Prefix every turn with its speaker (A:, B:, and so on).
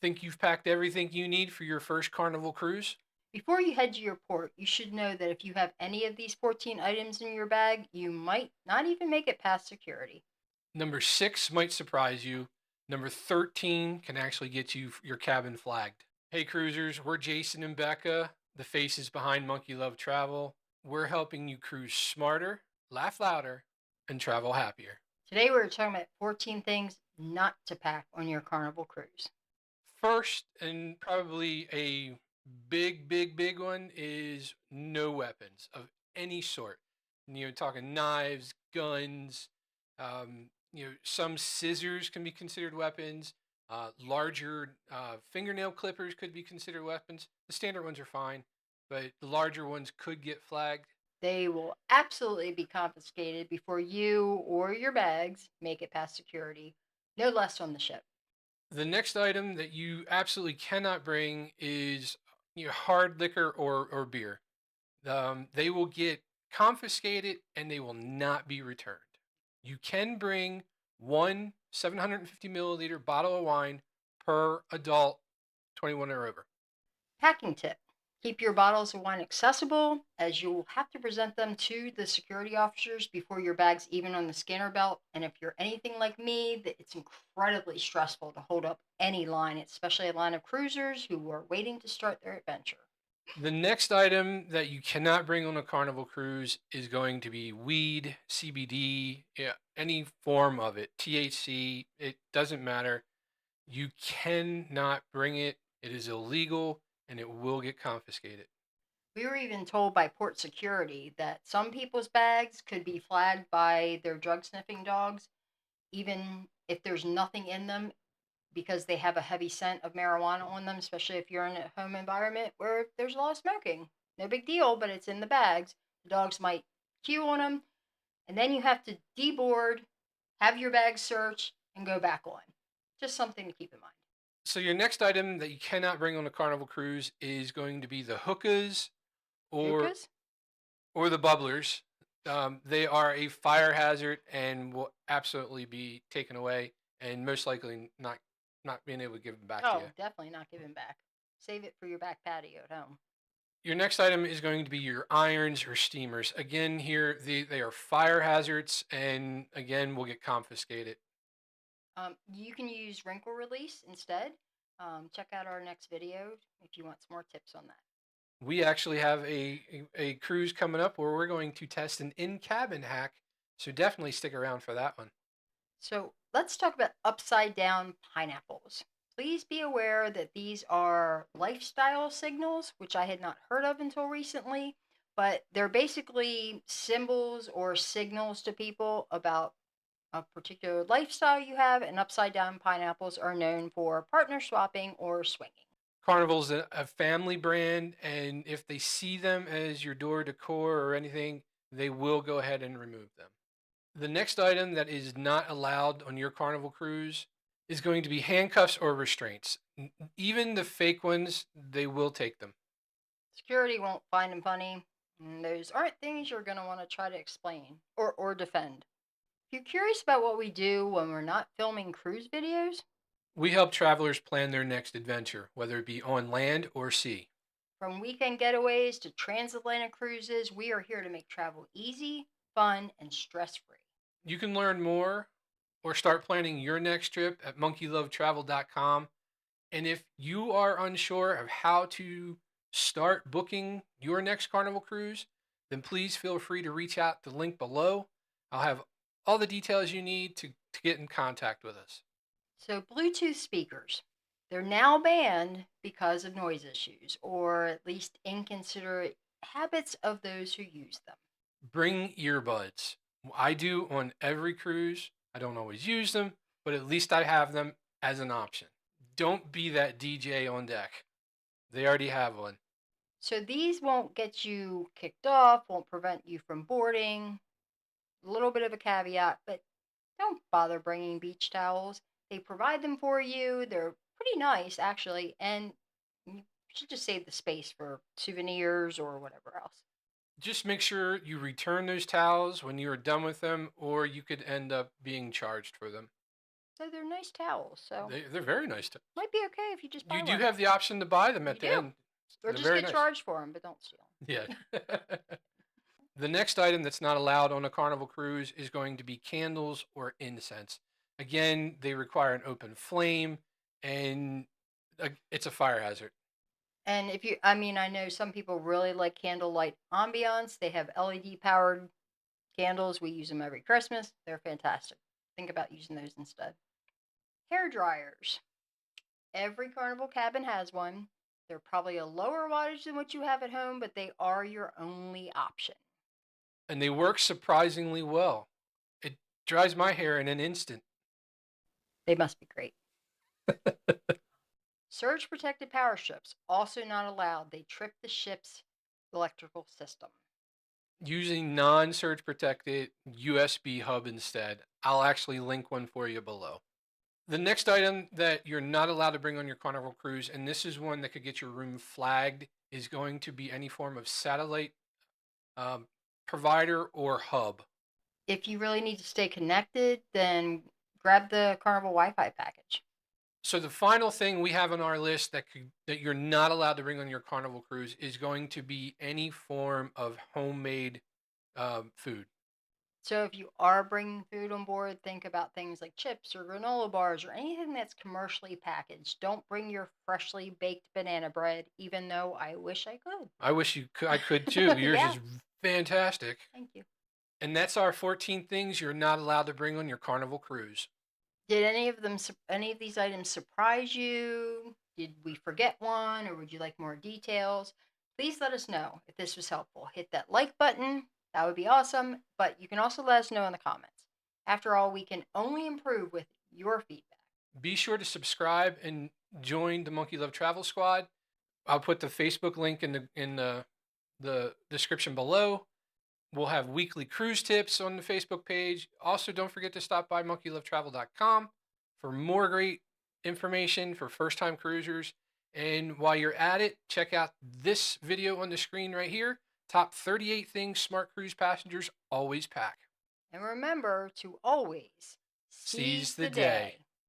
A: Think you've packed everything you need for your first Carnival cruise?
B: Before you head to your port, you should know that if you have any of these 14 items in your bag, you might not even make it past security.
A: Number 6 might surprise you. Number 13 can actually get you your cabin flagged. Hey cruisers, we're Jason and Becca, the faces behind Monkey Love Travel. We're helping you cruise smarter, laugh louder, and travel happier.
B: Today we're talking about 14 things not to pack on your Carnival cruise.
A: First, and probably a big one, is no weapons of any sort. Talking knives, guns, some scissors can be considered weapons. Larger fingernail clippers could be considered weapons. The standard ones are fine, but the larger ones could get flagged.
B: They will absolutely be confiscated before you or your bags make it past security, no less on the ship.
A: The next item that you absolutely cannot bring is hard liquor or beer. They will get confiscated and they will not be returned. You can bring one 750 milliliter bottle of wine per adult 21 or over.
B: Packing tip: keep your bottles of wine accessible, as you will have to present them to the security officers before your bag's even on the scanner belt. And if you're anything like me, it's incredibly stressful to hold up any line, especially a line of cruisers who are waiting to start their adventure.
A: The next item that you cannot bring on a Carnival cruise is going to be weed, CBD, yeah, any form of it, THC, it doesn't matter. You cannot bring it. It is illegal and it will get confiscated.
B: We were even told by port security that some people's bags could be flagged by their drug sniffing dogs, even if there's nothing in them, because they have a heavy scent of marijuana on them, especially if you're in a home environment where there's a lot of smoking. No big deal, but it's in the bags. The dogs might chew on them, and then you have to deboard, have your bag searched, and go back on. Just something to keep in mind.
A: So your next item that you cannot bring on a Carnival cruise is going to be the hookahs or
B: Hookahs?
A: or the bubblers. They are a fire hazard and will absolutely be taken away, and most likely not being able to give them back to you.
B: Oh, definitely not giving back. Save it for your back patio at home.
A: Your next item is going to be your irons or steamers. Again, here they are fire hazards, and again will get confiscated.
B: You can use wrinkle release instead. Check out our next video if you want some more tips on that.
A: We actually have a cruise coming up where we're going to test an in-cabin hack, so definitely stick around for that one.
B: So let's talk about upside down pineapples. Please be aware that these are lifestyle signals, which I had not heard of until recently, but they're basically symbols or signals to people about a particular lifestyle you have, and upside down pineapples are known for partner swapping or swinging.
A: Carnival's a family brand, and if they see them as your door decor or anything, they will go ahead and remove them. The next item that is not allowed on your Carnival cruise is going to be handcuffs or restraints. Even the fake ones, they will take them.
B: Security won't find them funny. And those aren't things you're going to want to try to explain or defend. If you're curious about what we do when we're not filming cruise videos,
A: We help travelers plan their next adventure, whether it be on land or sea.
B: from weekend getaways to transatlantic cruises, we are here to make travel easy, fun, and stress free.
A: You can learn more or start planning your next trip at monkeylovetravel.com. And if you are unsure of how to start booking your next Carnival cruise, then please feel free to reach out to the link below. I'll have all the details you need to get in contact with us.
B: So, Bluetooth speakers. They're now banned because of noise issues, or at least inconsiderate habits of those who use them.
A: Bring earbuds. I do on every cruise. I don't always use them, but at least I have them as an option. Don't be that DJ on deck. They already have one.
B: So, these won't get you kicked off, won't prevent you from boarding. A little bit of a caveat, but don't bother bringing beach towels. They provide them for you. They're pretty nice, actually, and you should just save the space for souvenirs or whatever else.
A: Just make sure you return those towels when you are done with them, or you could end up being charged for them.
B: So they're nice towels. So
A: They're very nice.
B: might be okay if you just buy
A: You do
B: one.
A: have the option to buy them
B: You
A: at the
B: do.
A: end.
B: Or
A: They're
B: just
A: very
B: get
A: nice.
B: charged for them, but don't steal
A: Yeah. The next item that's not allowed on a Carnival cruise is going to be candles or incense. Again, they require an open flame, and it's a fire hazard.
B: And if you, I mean, I know some people really like candlelight ambiance. They have LED powered candles. We use them every Christmas. They're fantastic. Think about using those instead. Hair dryers. Every Carnival cabin has one. They're probably a lower wattage than what you have at home, but they are your only option.
A: And they work surprisingly well. It dries my hair in an instant.
B: They must be great. Surge protected power strips, also not allowed. They trip the ship's electrical system.
A: Using non-surge protected USB hub instead. I'll actually link one for you below. The next item that you're not allowed to bring on your Carnival cruise, and this is one that could get your room flagged, is going to be any form of satellite um, provider or hub.
B: If you really need to stay connected, then grab the Carnival Wi Fi package.
A: So the final thing we have on our list that you're not allowed to bring on your Carnival cruise is going to be any form of homemade food.
B: So if you are bringing food on board, think about things like chips or granola bars or anything that's commercially packaged. Don't bring your freshly baked banana bread, even though I wish I could.
A: I wish I could too. Yours
B: Yeah,
A: is fantastic.
B: thank you.
A: And that's our 14 things you're not allowed to bring on your Carnival cruise.
B: Did any of these items surprise you? Did we forget one, or would you like more details? Please let us know if this was helpful. Hit that like button. That would be awesome. But you can also let us know in the comments. After all, we can only improve with your feedback.
A: Be sure to subscribe and join the Monkey Love Travel Squad. I'll put the Facebook link in the description below. We'll have weekly cruise tips on the Facebook page. Also, don't forget to stop by monkeylovetravel.com for more great information for first-time cruisers. And while you're at it, check out this video on the screen right here. Top 38 things smart cruise passengers always pack.
B: And remember to always
A: Seize
B: seize
A: the
B: the
A: day.
B: day.